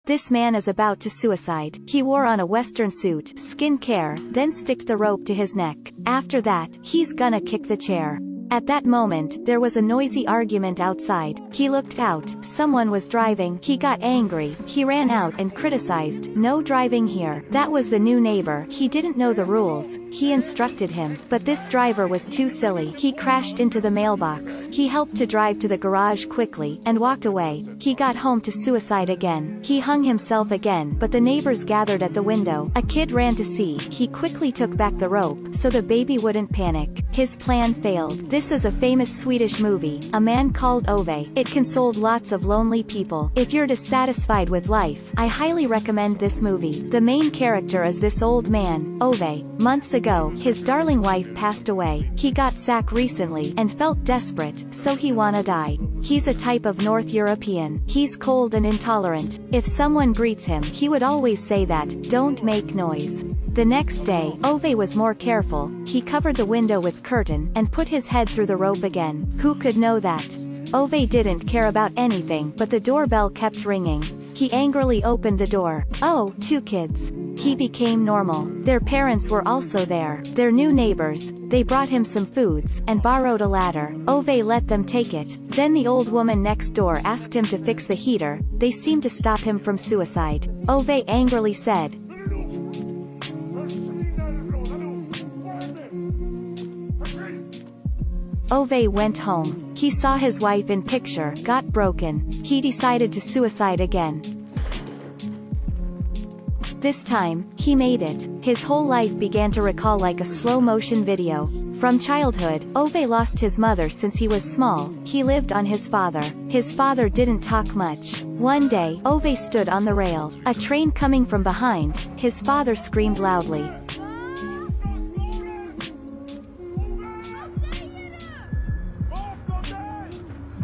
This man is about to suicide. He wore on a western suit, skin care, then stick the rope to his neck. After that, he's gonna kick the chair. At that moment, there was a noisy argument outside. He looked out. Someone was driving. He got angry. He ran out and criticized, "No driving here." That was the new neighbor. He didn't know the rules. He instructed him, but this driver was too silly. He crashed into the mailbox. He helped to drive to the garage quickly, and walked away. He got home to suicide again. He hung himself again, but the neighbors gathered at the window. A kid ran to see. He quickly took back the rope, so the baby wouldn't panic. His plan failed. This is a famous Swedish movie, A Man Called Ove. It consoled lots of lonely people. If you're dissatisfied with life, I highly recommend this movie. The main character is this old man, Ove. Months ago, his darling wife passed away. He got sack recently, and felt desperate, so he wanna die. He's a type of North European. He's cold and intolerant. If someone greets him, he would always say that, "Don't make noise." The next day, Ove was more careful. He covered the window with curtain, and put his head through the rope again. Who could know that? Ove didn't care about anything, but the doorbell kept ringing. He angrily opened the door. Oh, 2 kids. He became normal. Their parents were also there. Their new neighbors. They brought him some foods, and borrowed a ladder. Ove let them take it. Then the old woman next door asked him to fix the heater. They seemed to stop him from suicide. Ove angrily said, Ove went home. He saw his wife in picture, got broken. He decided to suicide again. This time, he made it. His whole life began to recall like a slow-motion video. From childhood, Ove lost his mother since he was small. He lived on his father. His father didn't talk much. One day, Ove stood on the rail. A train coming from behind. His father screamed loudly.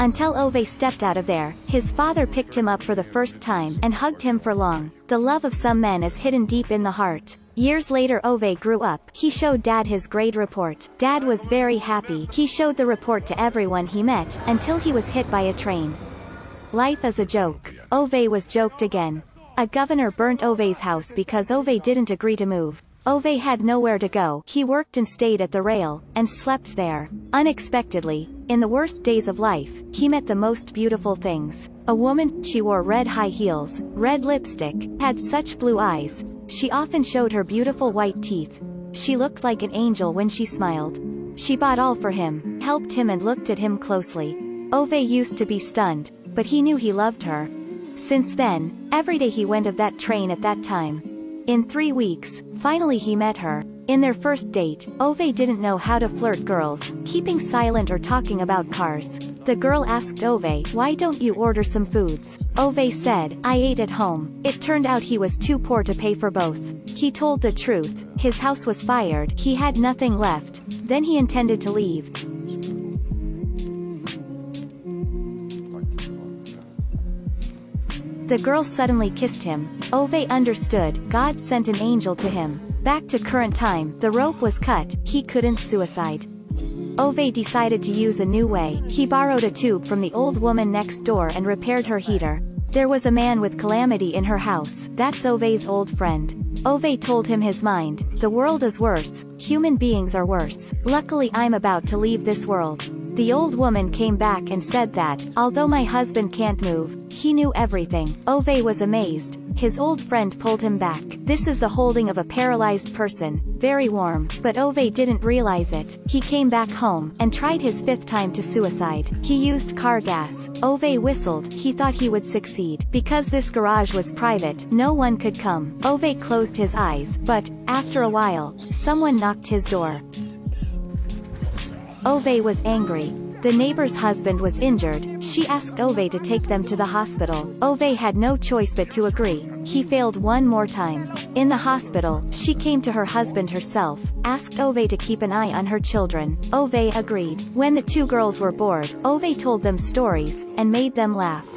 Until Ove stepped out of there, his father picked him up for the first time, and hugged him for long. The love of some men is hidden deep in the heart. Years later Ove grew up. He showed Dad his grade report. Dad was very happy. He showed the report to everyone he met, until he was hit by a train. Life is a joke. Ove was joked again. A governor burnt Ove's house because Ove didn't agree to move. Ove had nowhere to go. He worked and stayed at the rail, and slept there. Unexpectedly, in the worst days of life, he met the most beautiful things. A woman. She wore red high heels, red lipstick, had such blue eyes. She often showed her beautiful white teeth. She looked like an angel when she smiled. She bought all for him, helped him and looked at him closely. Ove used to be stunned, but he knew he loved her. Since then, every day he went of that train at that time. In 3 weeks, finally he met her. In their first date, Ove didn't know how to flirt girls, keeping silent or talking about cars. The girl asked Ove, "Why don't you order some foods?" Ove said, "I ate at home." It turned out he was too poor to pay for both. He told the truth. His house was fired. He had nothing left. Then he intended to leave. The girl suddenly kissed him. Ove understood. God sent an angel to him. Back to current time, the rope was cut. He couldn't suicide. Ove decided to use a new way. He borrowed a tube from the old woman next door and repaired her heater. There was a man with calamity in her house. That's Ove's old friend. Ove told him his mind. The world is worse. Human beings are worse. Luckily I'm about to leave this world. The old woman came back and said that, although my husband can't move, he knew everything. Ove was amazed. His old friend pulled him back. This is the holding of a paralyzed person. Very warm. But Ove didn't realize it. He came back home, and tried his 5th time to suicide. He used car gas. Ove whistled. He thought he would succeed. Because this garage was private, no one could come. Ove closed his eyes, but, after a while, someone knocked his door. Ove was angry. The neighbor's husband was injured. She asked Ove to take them to the hospital. Ove had no choice but to agree. He failed one more time. In the hospital, she came to her husband herself, asked Ove to keep an eye on her children. Ove agreed. When the 2 girls were bored, Ove told them stories, and made them laugh.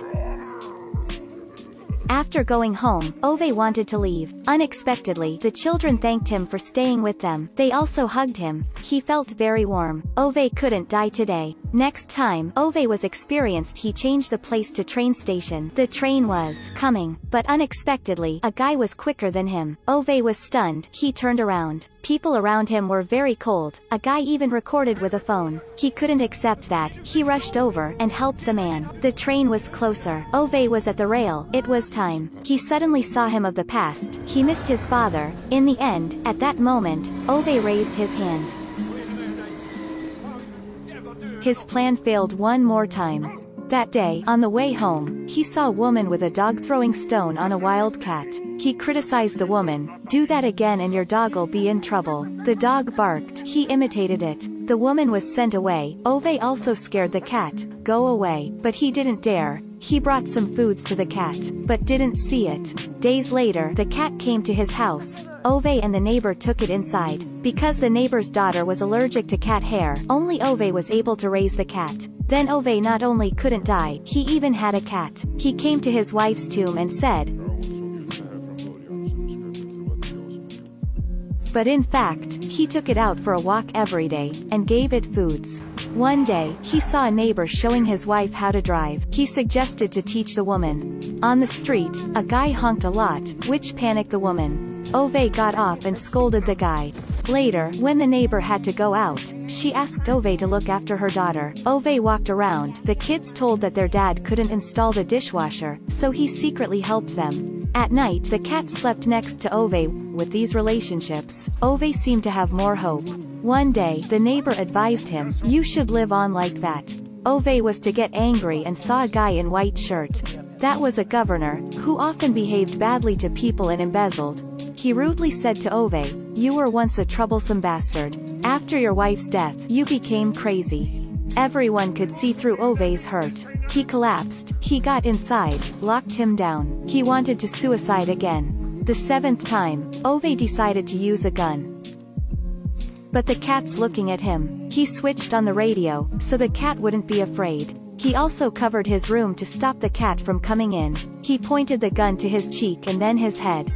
After going home, Ove wanted to leave. Unexpectedly, the children thanked him for staying with them. They also hugged him. He felt very warm. Ove couldn't die today. Next time Ove was experienced, he changed the place to train station. The train was coming, but unexpectedly, a guy was quicker than him. Ove was stunned. He turned around. People around him were very cold. A guy even recorded with a phone. He couldn't accept that. He rushed over and helped the man. The train was closer. Ove was at the rail. It was time. He suddenly saw him of the past. He missed his father. In the end, at that moment, Ove raised his hand. His plan failed one more time. That day, on the way home, he saw a woman with a dog throwing stone on a wild cat. He criticized the woman. "Do that again and your dog'll be in trouble." The dog barked. He imitated it. The woman was sent away. Ove also scared the cat. "Go away." But he didn't dare. He brought some foods to the cat, but didn't see it. Days later, the cat came to his house. Ove and the neighbor took it inside. Because the neighbor's daughter was allergic to cat hair, only Ove was able to raise the cat. Then Ove not only couldn't die, he even had a cat. He came to his wife's tomb and said, but in fact, he took it out for a walk every day, and gave it foods. One day, he saw a neighbor showing his wife how to drive. He suggested to teach the woman. On the street, a guy honked a lot, which panicked the woman. Ove got off and scolded the guy. Later, when the neighbor had to go out, she asked Ove to look after her daughter. Ove walked around. The kids told that their dad couldn't install the dishwasher, so he secretly helped them. At night, the cat slept next to Ove. With these relationships, Ove seemed to have more hope. One day, the neighbor advised him, "You should live on like that." Ove was to get angry and saw a guy in white shirt. That was a governor, who often behaved badly to people and embezzled. He rudely said to Ove, "You were once a troublesome bastard. After your wife's death, you became crazy." Everyone could see through Ove's hurt. He collapsed. He got inside, locked him down. He wanted to suicide again. The seventh time, Ove decided to use a gun. But the cat's looking at him. He switched on the radio, so the cat wouldn't be afraid. He also covered his room to stop the cat from coming in. He pointed the gun to his cheek and then his head.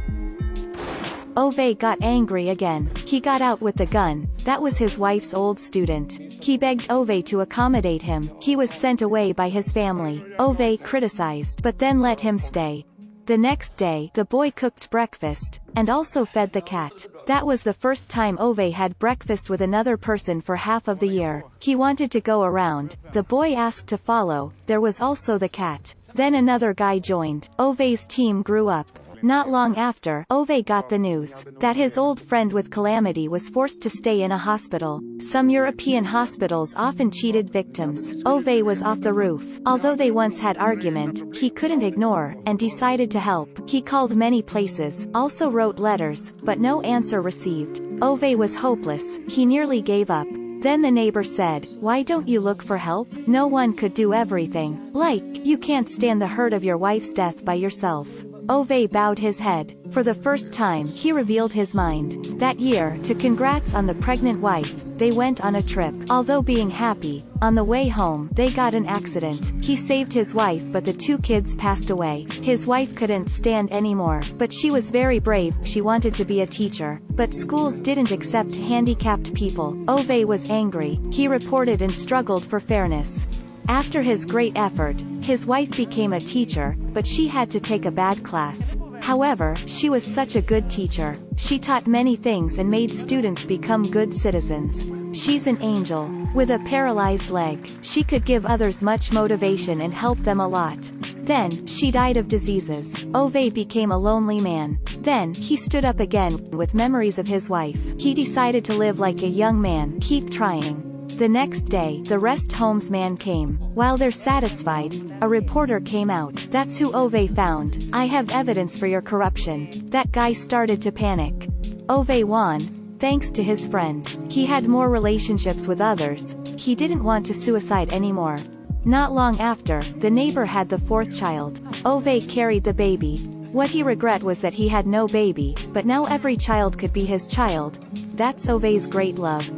Ove got angry again. He got out with the gun. That was his wife's old student. He begged Ove to accommodate him. He was sent away by his family. Ove criticized, but then let him stay. The next day, the boy cooked breakfast, and also fed the cat. That was the first time Ove had breakfast with another person for half of the year. He wanted to go around. The boy asked to follow. There was also the cat. Then another guy joined. Ove's team grew up. Not long after, Ove got the news that his old friend with calamity was forced to stay in a hospital. Some European hospitals often cheated victims. Ove was off the roof. Although they once had argument, he couldn't ignore, and decided to help. He called many places, also wrote letters, but no answer received. Ove was hopeless. He nearly gave up. Then the neighbor said, "Why don't you look for help? No one could do everything. Like, you can't stand the hurt of your wife's death by yourself." Ove bowed his head. For the first time, he revealed his mind. That year, to congrats on the pregnant wife, they went on a trip. Although being happy, on the way home, they got an accident. He saved his wife, but the two kids passed away. His wife couldn't stand anymore, but she was very brave. She wanted to be a teacher, but schools didn't accept handicapped people. Ove was angry. He reported and struggled for fairness. After his great effort, his wife became a teacher, but she had to take a bad class. However, she was such a good teacher. She taught many things and made students become good citizens. She's an angel. With a paralyzed leg, she could give others much motivation and help them a lot. Then, she died of diseases. Ove became a lonely man. Then, he stood up again, with memories of his wife. He decided to live like a young man, keep trying. The next day, the rest home's man came. While they're satisfied, a reporter came out. "That's who Ove found. I have evidence for your corruption." That guy started to panic. Ove won, thanks to his friend. He had more relationships with others. He didn't want to suicide anymore. Not long after, the neighbor had the fourth child. Ove carried the baby. What he regret was that he had no baby, but now every child could be his child. That's Ove's great love.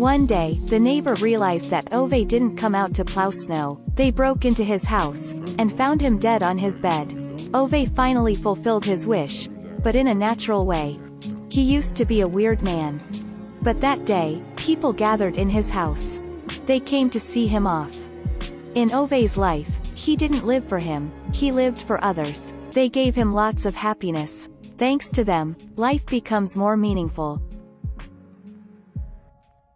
One day, the neighbor realized that Ove didn't come out to plow snow. They broke into his house, and found him dead on his bed. Ove finally fulfilled his wish, but in a natural way. He used to be a weird man. But that day, people gathered in his house. They came to see him off. In Ove's life, he didn't live for him, he lived for others. They gave him lots of happiness. Thanks to them, life becomes more meaningful.